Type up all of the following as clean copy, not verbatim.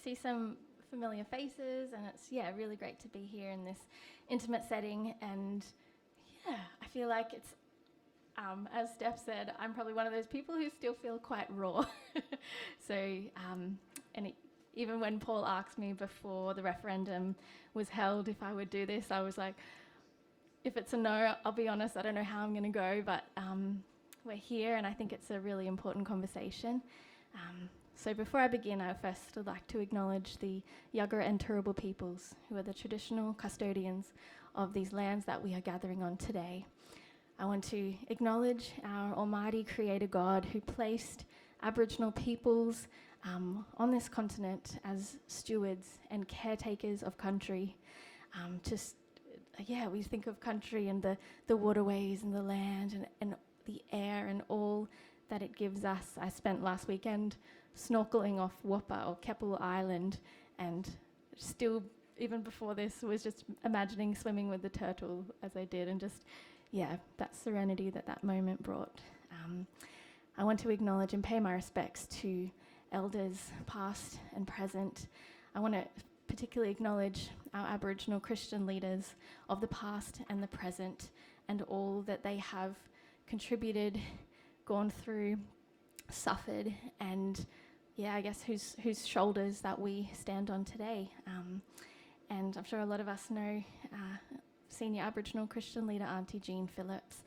see some familiar faces, and it's, really great to be here in this intimate setting. And I feel like it's, as Steph said, I'm probably one of those people who still feel quite raw. Even when Paul asked me before the referendum was held if I would do this, I was like, if it's a no, I'll be honest, I don't know how I'm going to go, but we're here, and I think it's a really important conversation. So before I begin, I first would like to acknowledge the Yagara and Turrbal peoples, who are the traditional custodians of these lands that we are gathering on today. I want to acknowledge our Almighty Creator God, who placed Aboriginal peoples on this continent as stewards and caretakers of country. We think of country and the waterways and the land and the air and all that it gives us. I spent last weekend snorkeling off Whopper or Keppel Island, and still, even before this, was just imagining swimming with the turtle as I did, and just, that serenity that moment brought. I want to acknowledge and pay my respects to elders past and present. I want to particularly acknowledge our Aboriginal Christian leaders of the past and the present, and all that they have contributed, gone through, suffered, and I guess whose shoulders that we stand on today. And I'm sure a lot of us know Senior Aboriginal Christian Leader Auntie Jean Phillips.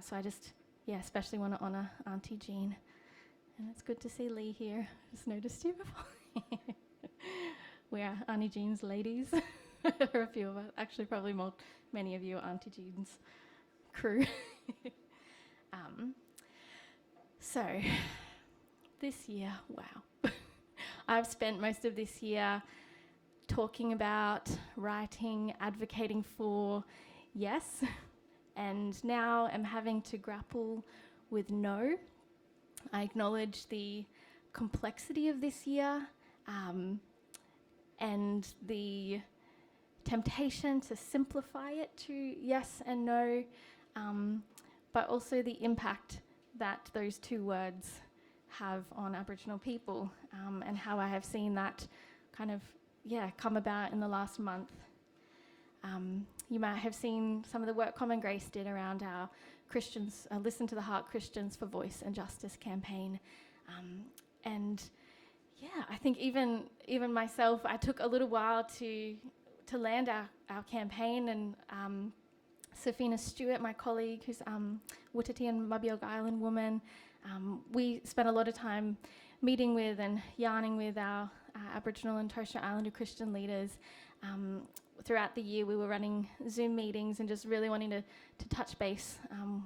So I just, especially want to honour Auntie Jean. And it's good to see Lee here. Just noticed you before. We are Auntie Jean's ladies. There are a few of us. Actually, probably many of you are Auntie Jean's crew. So, this year, wow. I've spent most of this year talking about, writing, advocating for yes, and now I'm having to grapple with no. I acknowledge the complexity of this year and the temptation to simplify it to yes and no, but also the impact that those two words have on Aboriginal people, and how I have seen that kind of, come about in the last month. You might have seen some of the work Common Grace did around our Christians, Listen to the Heart Christians for Voice and Justice campaign. I think even myself, I took a little while to land our campaign, and Safina Stewart, my colleague, who's Wutiti and Mabiog Island woman, we spent a lot of time meeting with and yarning with our Aboriginal and Torres Strait Islander Christian leaders. Throughout the year, we were running Zoom meetings and just really wanting to touch base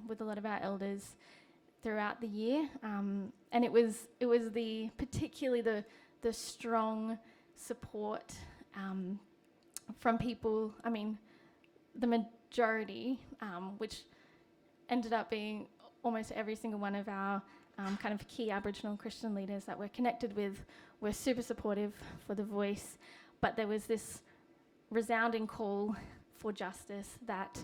with a lot of our elders throughout the year. And it was particularly the strong support from people, the majority, which ended up being almost every single one of our kind of key Aboriginal Christian leaders that we're connected with, were super supportive for the voice. But there was this resounding call for justice, that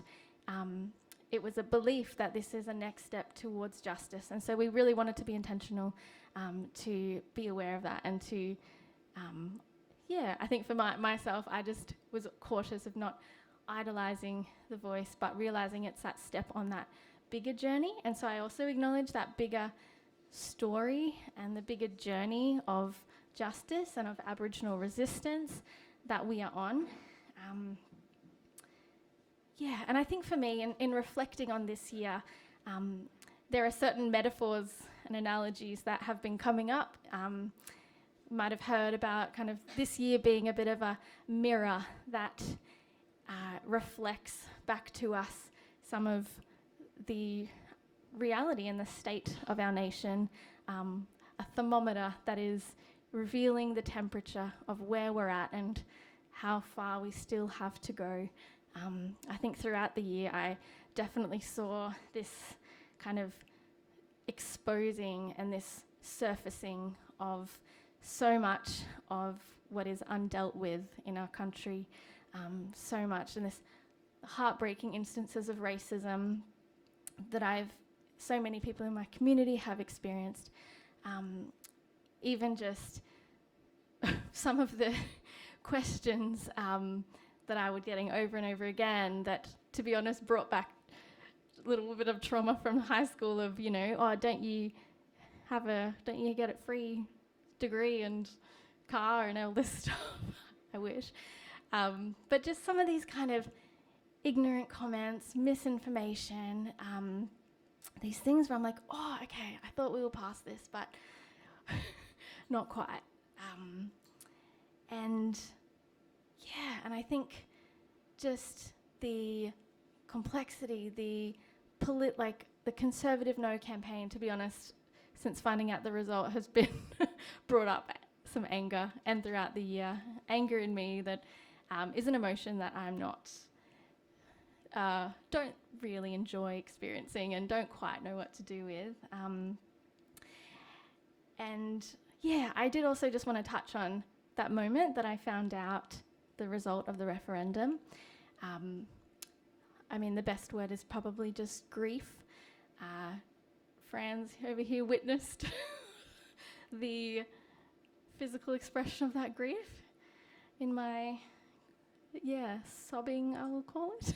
it was a belief that this is a next step towards justice. And so we really wanted to be intentional to be aware of that, and to, I think for myself, I just was cautious of not idolising the voice, but realising it's that step on that bigger journey. And so I also acknowledge that bigger story and the bigger journey of justice and of Aboriginal resistance that we are on. And I think for me, in reflecting on this year, there are certain metaphors and analogies that have been coming up. You might have heard about kind of this year being a bit of a mirror that reflects back to us some of the reality and the state of our nation, a thermometer that is revealing the temperature of where we're at and how far we still have to go. I think throughout the year I definitely saw this kind of exposing and this surfacing of so much of what is undealt with in our country, so much, and this heartbreaking instances of racism that so many people in my community have experienced. Even just some of the questions that I was getting over and over again that, to be honest, brought back a little bit of trauma from high school of, oh, don't you get a free degree and car and all this stuff? I wish. But just some of these kind of ignorant comments, misinformation, these things where I'm like, oh, okay, I thought we were past this, but not quite. And I think just the complexity, the Conservative No campaign, to be honest, since finding out the result, has been brought up some anger, and throughout the year, anger in me that is an emotion that I'm don't really enjoy experiencing and don't quite know what to do with. I did also just want to touch on that moment that I found out the result of the referendum. The best word is probably just grief. Franz over here witnessed the physical expression of that grief in my, sobbing, I will call it.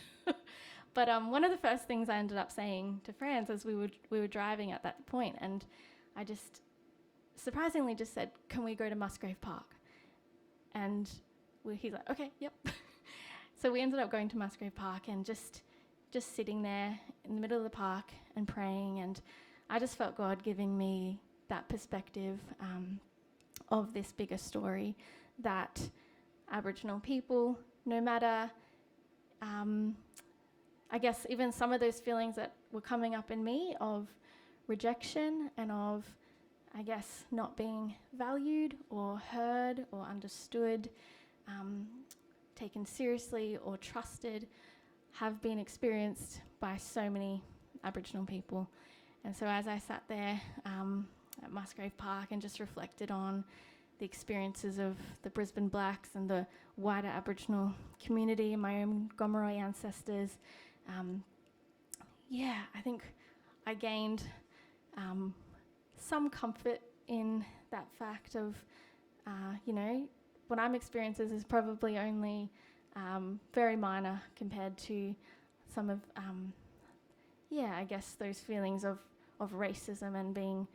But one of the first things I ended up saying to Franz as we were driving at that point, and I just surprisingly just said, can we go to Musgrave Park? And he's like, okay, yep. So we ended up going to Musgrave Park and just sitting there in the middle of the park and praying, and I just felt God giving me that perspective of this bigger story, that Aboriginal people, no matter, I guess even some of those feelings that were coming up in me of rejection and of, I guess, not being valued or heard or understood, taken seriously or trusted, have been experienced by so many Aboriginal people. And so as I sat there at Musgrave Park and just reflected on the experiences of the Brisbane Blacks and the wider Aboriginal community and my own Gomeroi ancestors, I think I gained some comfort in that fact of, what I'm experiencing is probably only very minor compared to some of, I guess those feelings of racism and being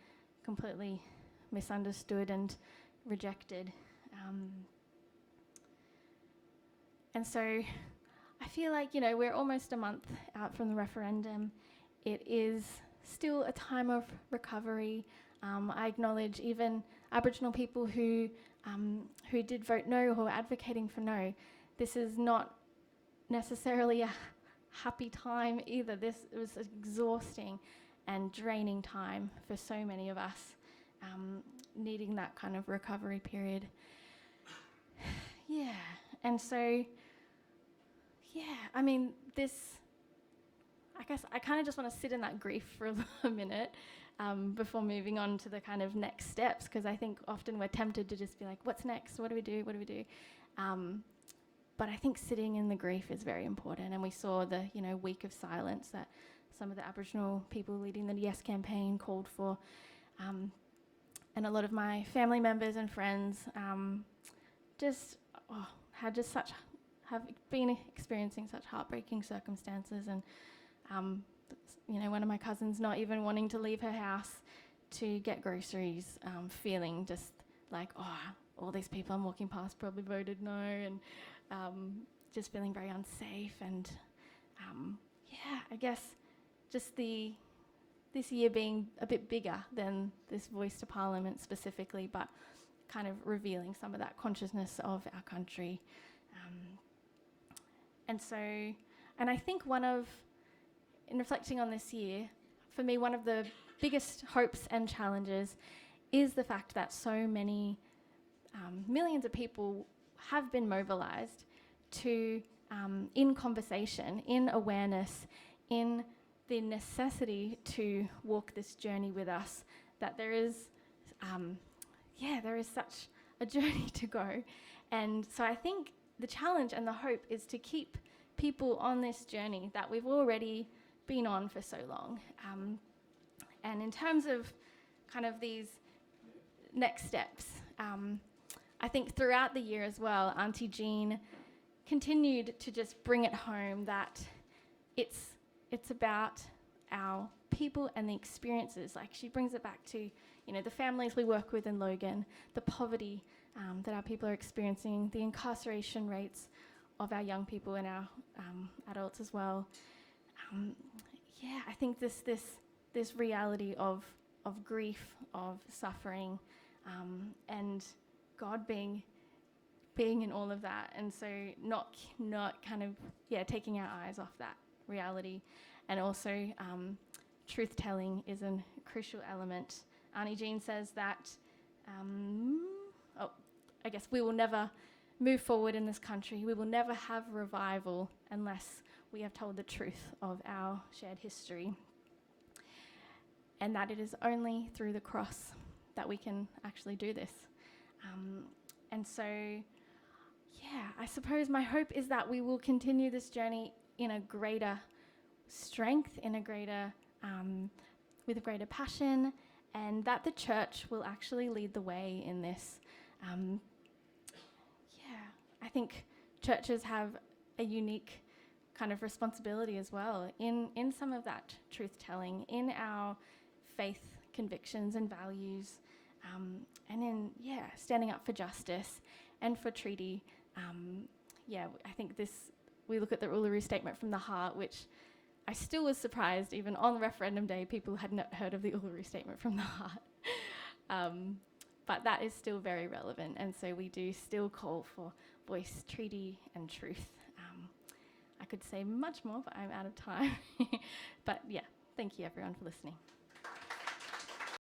completely misunderstood and rejected. And so I feel like, we're almost a month out from the referendum. It is still a time of recovery. I acknowledge even Aboriginal people who did vote no, who are advocating for no. This is not necessarily a happy time either. It was exhausting and draining time for so many of us, needing that kind of recovery period. And so, I guess I kind of just want to sit in that grief for a minute before moving on to the kind of next steps, because I think often we're tempted to just be like, what's next? What do we do? But I think sitting in the grief is very important, and we saw the week of silence that some of the Aboriginal people leading the Yes campaign called for, and a lot of my family members and friends have been experiencing such heartbreaking circumstances, and one of my cousins not even wanting to leave her house to get groceries, feeling just like, all these people I'm walking past probably voted no, and just feeling very unsafe. And I guess just this year being a bit bigger than this Voice to Parliament specifically, but kind of revealing some of that consciousness of our country. And I think in reflecting on this year, for me, one of the biggest hopes and challenges is the fact that so many millions of people have been mobilised to, in conversation, in awareness, in the necessity to walk this journey with us, that there is such a journey to go. And so I think the challenge and the hope is to keep people on this journey that we've already been on for so long. And in terms of kind of these next steps, I think throughout the year as well, Auntie Jean continued to just bring it home that it's about our people and the experiences. Like, she brings it back to, the families we work with in Logan, the poverty that our people are experiencing, the incarceration rates of our young people and our adults as well. I think this reality of grief, of suffering, and God being in all of that, and so not kind of taking our eyes off that reality. And also truth telling is a crucial element. Auntie Jean says that I guess we will never move forward in this country, we will never have revival unless we have told the truth of our shared history, and that it is only through the cross that we can actually do this. And so, I suppose my hope is that we will continue this journey in a greater strength, in a greater, with a greater passion, and that the church will actually lead the way in this. I think churches have a unique kind of responsibility as well in some of that truth telling, in our faith convictions and values, and in standing up for justice and for treaty. I think we look at the Uluru Statement from the Heart, which I still was surprised even on referendum day people had not heard of the Uluru Statement from the Heart. But that is still very relevant, and so we do still call for voice, treaty and truth. I could say much more, but I'm out of time. But thank you everyone for listening.